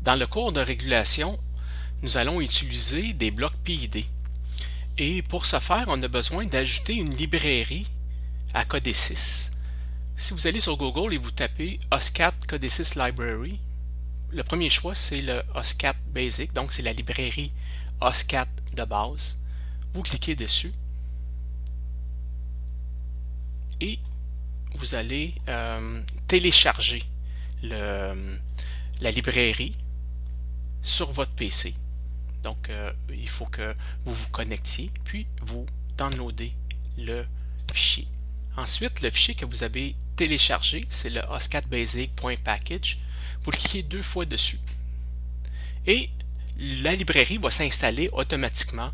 Dans le cours de régulation, nous allons utiliser des blocs PID. Et pour ce faire, on a besoin d'ajouter une librairie à Codesys. Si vous allez sur Google et vous tapez OSCAT Codesys Library, le premier choix c'est le OSCAT Basic, donc c'est la librairie OSCAT de base. Vous cliquez dessus et vous allez télécharger la librairie sur votre PC. Donc, il faut que vous vous connectiez, puis vous downloadez le fichier. Ensuite, le fichier que vous avez téléchargé, c'est le oscatbasic.package. Vous cliquez 2 fois dessus. Et la librairie va s'installer automatiquement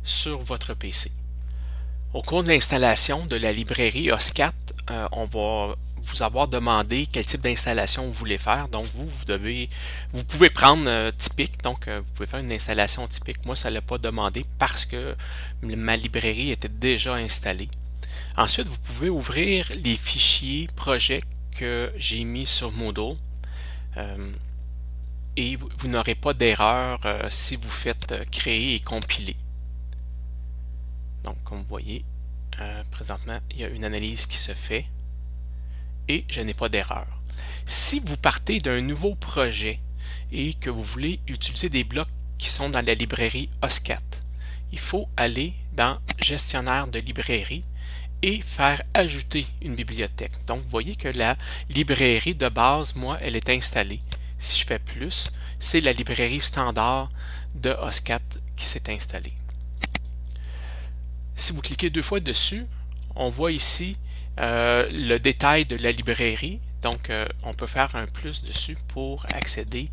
sur votre PC. Au cours de l'installation de la librairie OSCAT, on va vous avoir demandé quel type d'installation vous voulez faire. Donc vous pouvez prendre typique, donc vous pouvez faire une installation typique. Moi, ça ne l'a pas demandé parce que ma librairie était déjà installée. Ensuite, vous pouvez ouvrir les fichiers projets que j'ai mis sur Moodle. Et vous n'aurez pas d'erreur si vous faites créer et compiler. Donc, comme vous voyez, présentement, il y a une analyse qui se fait et je n'ai pas d'erreur. Si vous partez d'un nouveau projet et que vous voulez utiliser des blocs qui sont dans la librairie OSCAT, il faut aller dans Gestionnaire de librairie et faire ajouter une bibliothèque. Donc, vous voyez que la librairie de base, moi, elle est installée. Si je fais plus, c'est la librairie standard de OSCAT qui s'est installée. Si vous cliquez 2 fois dessus, on voit ici le détail de la librairie. Donc, on peut faire un plus dessus pour accéder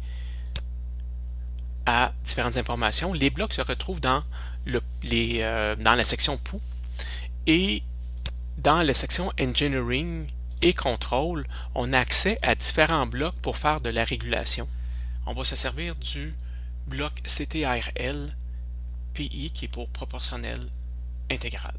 à différentes informations. Les blocs se retrouvent dans la section POU et dans la section Engineering et Control, on a accès à différents blocs pour faire de la régulation. On va se servir du bloc CTRL PI qui est pour proportionnel intégral.